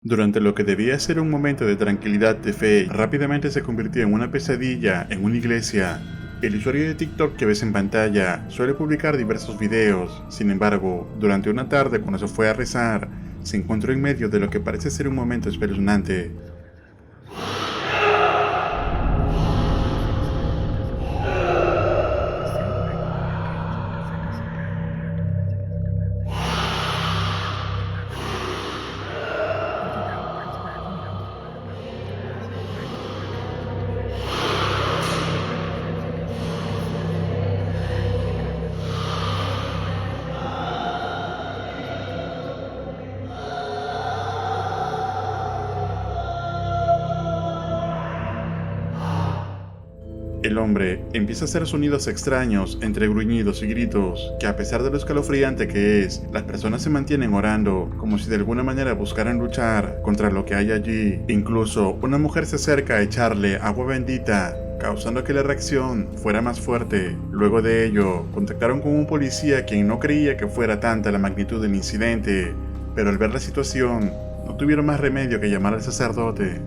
Durante lo que debía ser un momento de tranquilidad de fe, rápidamente se convirtió en una pesadilla en una iglesia. El usuario de TikTok que ves en pantalla suele publicar diversos videos. Sin embargo, durante una tarde cuando se fue a rezar, se encontró en medio de lo que parece ser un momento espeluznante. El hombre empieza a hacer sonidos extraños entre gruñidos y gritos, que a pesar de lo escalofriante que es, las personas se mantienen orando, como si de alguna manera buscaran luchar contra lo que hay allí. Incluso una mujer se acerca a echarle agua bendita, causando que la reacción fuera más fuerte. Luego de ello, contactaron con un policía quien no creía que fuera tanta la magnitud del incidente, pero al ver la situación, no tuvieron más remedio que llamar al sacerdote.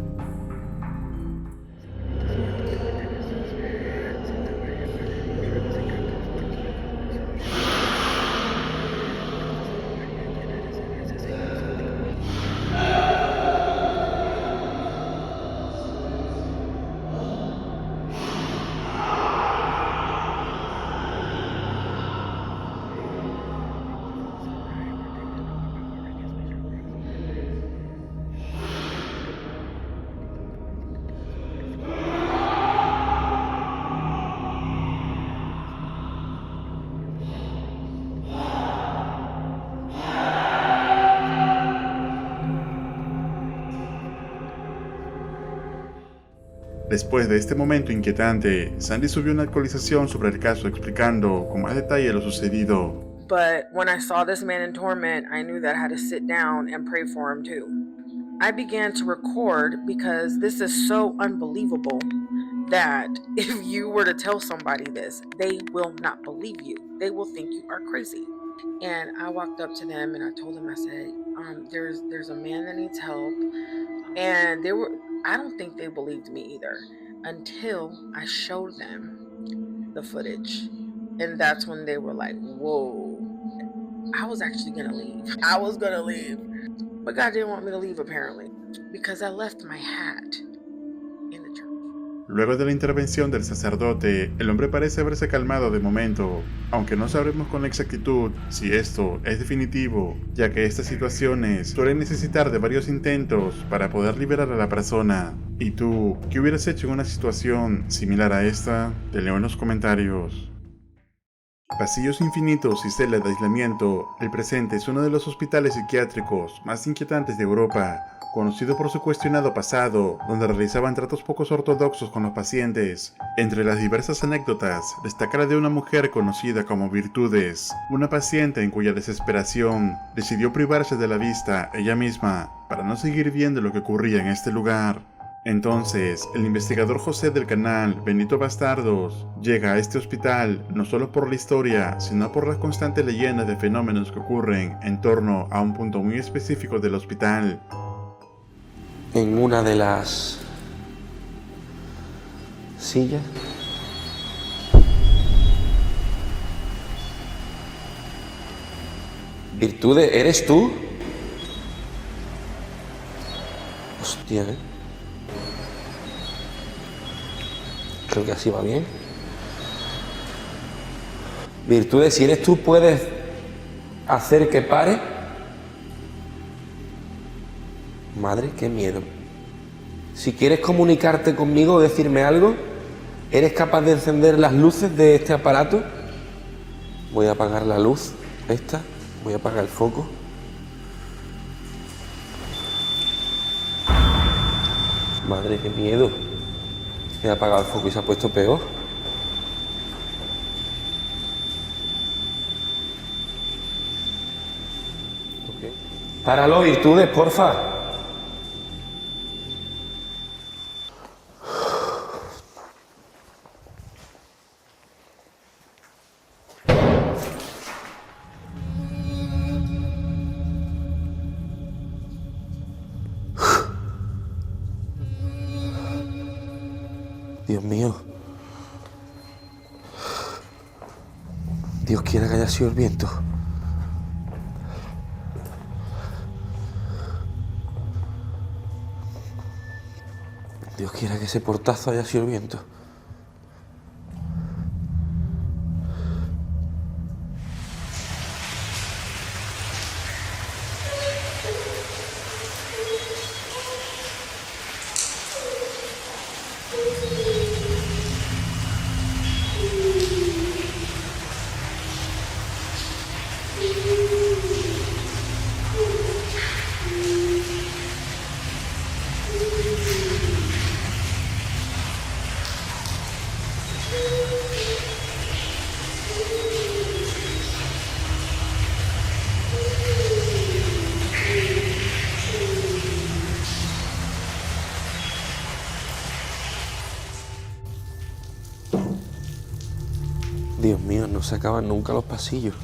Después de este momento inquietante, Sandy subió una actualización sobre el caso explicando con más detalle lo sucedido. But when I saw this man in torment, I knew that I had to sit down and pray for him too. I began to record because this is so unbelievable that if you were to tell somebody this, they will not believe you. They will think you are crazy. And I walked up to them and I told them, I said, there's a man that needs help. And I don't think they believed me either until I showed them the footage. And that's when they were like, whoa, I was actually gonna leave. I was gonna leave. But God didn't want me to leave apparently because I left my hat in the church. Luego de la intervención del sacerdote, el hombre parece haberse calmado de momento, aunque no sabremos con exactitud si esto es definitivo, ya que estas situaciones suelen necesitar de varios intentos para poder liberar a la persona. ¿Y tú, qué hubieras hecho en una situación similar a esta? Te leo en los comentarios. Pasillos infinitos y celdas de aislamiento, el presente es uno de los hospitales psiquiátricos más inquietantes de Europa, conocido por su cuestionado pasado, donde realizaban tratos pocos ortodoxos con los pacientes. Entre las diversas anécdotas, destaca la de una mujer conocida como Virtudes, una paciente en cuya desesperación decidió privarse de la vista ella misma para no seguir viendo lo que ocurría en este lugar. Entonces, el investigador José del canal Benito Bastardos llega a este hospital no solo por la historia, sino por las constantes leyendas de fenómenos que ocurren en torno a un punto muy específico del hospital. En una de las sillas Virtudes, ¿eres tú? Hostia, creo que así va bien. Virtudes, si eres tú, ¿puedes hacer que pare? Madre, qué miedo. Si quieres comunicarte conmigo o decirme algo, ¿eres capaz de encender las luces de este aparato? Voy a apagar la luz, esta. Voy a apagar el foco. Madre, qué miedo. He apagado el foco y se ha puesto peor. Okay. Páralo, Virtudes, porfa. Dios mío. Dios quiera que haya sido el viento. Dios quiera que ese portazo haya sido el viento. Dios mío, no se acaban nunca los pasillos.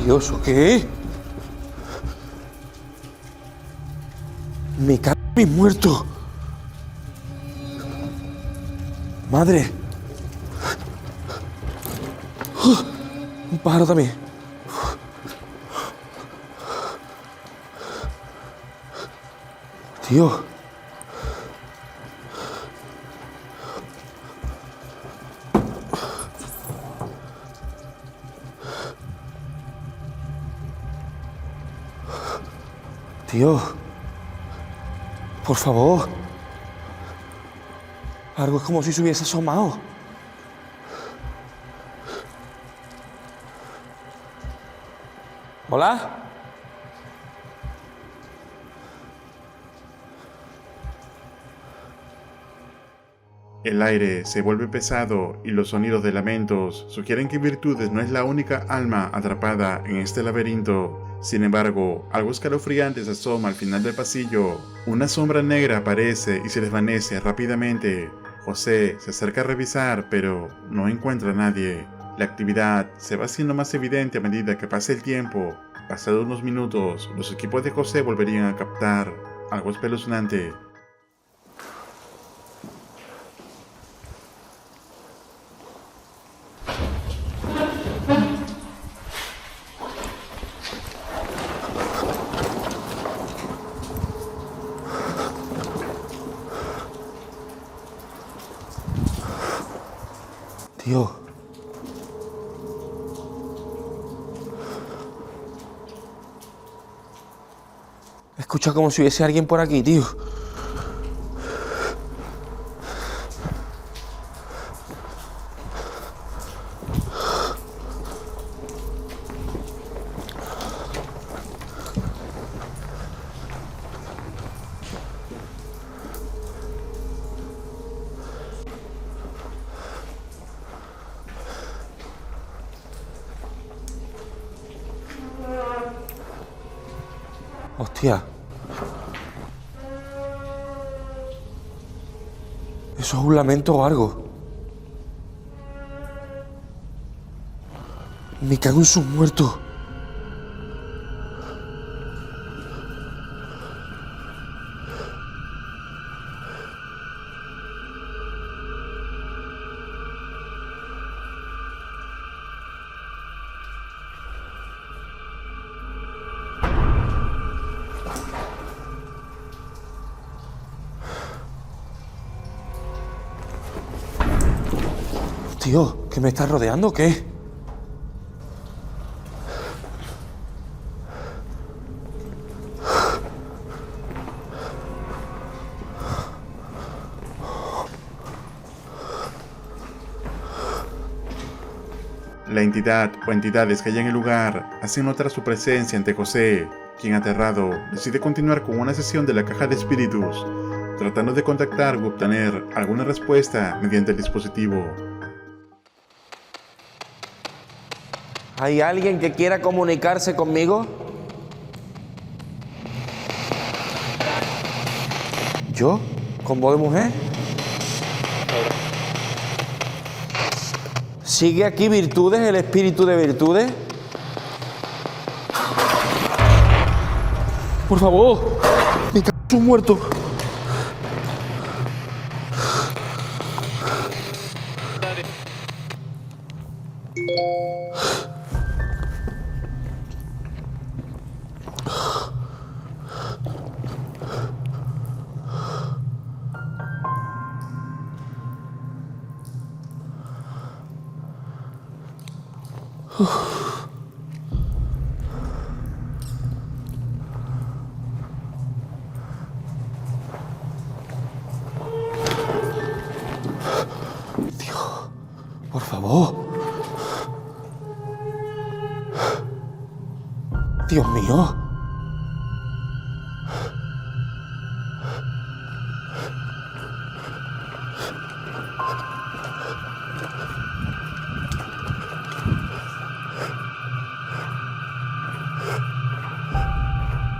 Dios, ¿o qué es? Me cago en mis muertos. Madre. Un pájaro también. Tío. Tío. Por favor. Algo es como si se hubiese asomado. ¿Hola? El aire se vuelve pesado y los sonidos de lamentos sugieren que Virtudes no es la única alma atrapada en este laberinto. Sin embargo, algo escalofriante se asoma al final del pasillo. Una sombra negra aparece y se desvanece rápidamente. José se acerca a revisar, pero no encuentra a nadie. La actividad se va haciendo más evidente a medida que pasa el tiempo. Pasados unos minutos, los equipos de José volverían a captar algo espeluznante. Tío. Escucha como si hubiese alguien por aquí, tío. Hostia. Eso es un lamento o algo. Me cago en sus muertos. Tío, ¿que me estás rodeando o qué? La entidad o entidades que hay en el lugar hacen notar su presencia ante José, quien aterrado decide continuar con una sesión de la caja de espíritus, tratando de contactar o obtener alguna respuesta mediante el dispositivo. ¿Hay alguien que quiera comunicarse conmigo? ¿Yo? con voz de mujer. ¿Sigue aquí virtudes, el espíritu de virtudes? Por favor, me cago en un muerto. Dios, por favor. Dios mío.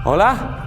¿Hola?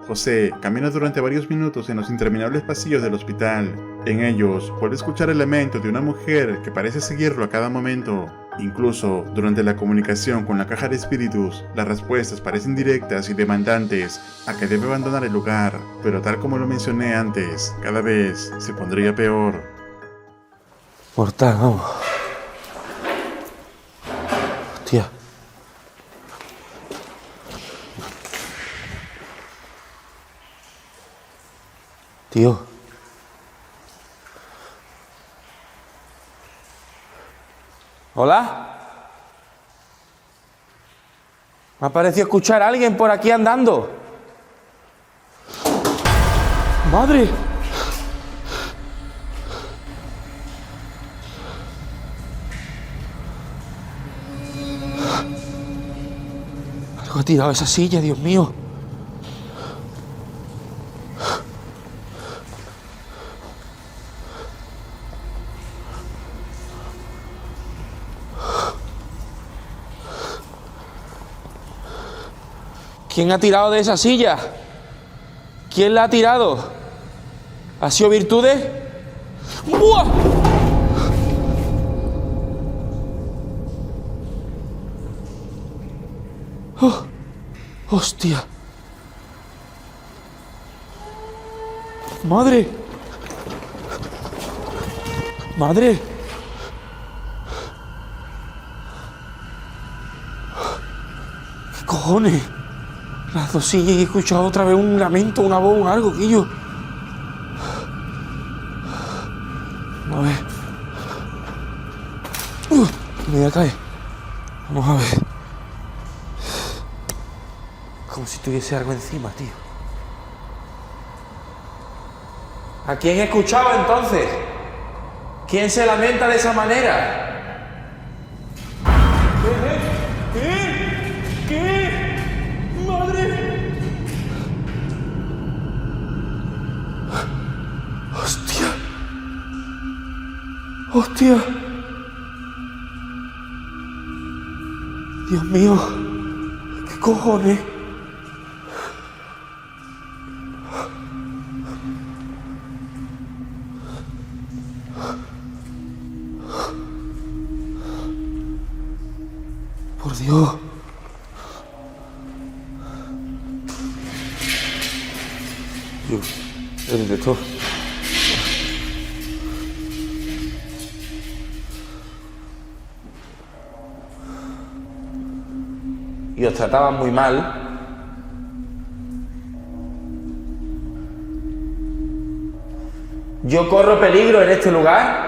José camina durante varios minutos en los interminables pasillos del hospital. En ellos puede escuchar el lamento de una mujer que parece seguirlo a cada momento. Incluso durante la comunicación con la caja de espíritus, las respuestas parecen directas y demandantes a que debe abandonar el lugar, pero tal como lo mencioné antes, cada vez se pondría peor. Mortal, vamos. Hostia. Tío. ¿Hola? Me ha parecido escuchar a alguien por aquí andando. ¡Madre! Algo ha tirado esa silla, Dios mío. ¿Quién ha tirado de esa silla? ¿Quién la ha tirado? ¿Ha sido Virtudes? ¡Buah! ¡Oh! ¡Hostia! ¡Madre! ¡Madre! ¿Qué cojones? Las dos sillas y he escuchado otra vez un lamento, una voz, algo, Quillo. A ver. Me voy a caer. Vamos a ver. Como si tuviese algo encima, tío. ¿A quién he escuchado entonces? ¿Quién se lamenta de esa manera? ¡Hostia! Dios mío, ¿qué cojones? Por Dios. Dios, el detector. Y os trataban muy mal. Yo corro peligro en este lugar.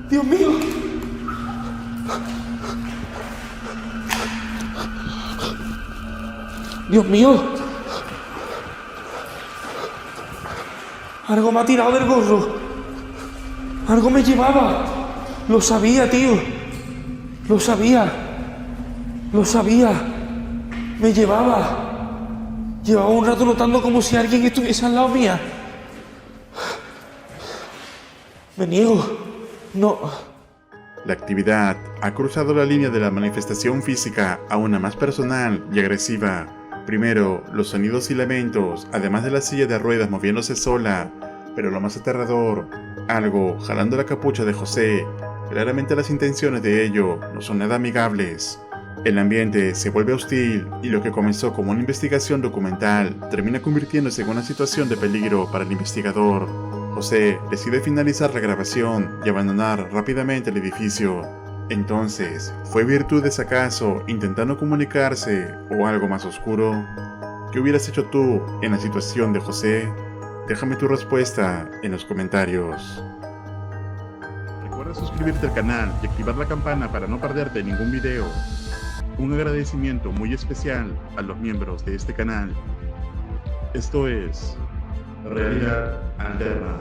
Dios mío. Dios mío. Algo me ha tirado del gorro. Algo me llevaba. Lo sabía, tío. Lo sabía. Lo sabía. Me llevaba. Llevaba un rato notando como si alguien estuviese al lado mía. Me niego. No. La actividad ha cruzado la línea de la manifestación física a una más personal y agresiva. Primero, los sonidos y lamentos, además de la silla de ruedas moviéndose sola, pero lo más aterrador, algo jalando la capucha de José. Claramente las intenciones de ello no son nada amigables. El ambiente se vuelve hostil y lo que comenzó como una investigación documental termina convirtiéndose en una situación de peligro para el investigador. José decide finalizar la grabación y abandonar rápidamente el edificio. Entonces, ¿fue virtudes acaso intentando comunicarse o algo más oscuro? ¿Qué hubieras hecho tú en la situación de José? Déjame tu respuesta en los comentarios. Recuerda suscribirte al canal y activar la campana para no perderte ningún video. Un agradecimiento muy especial a los miembros de este canal. Esto es Realidad Alterna.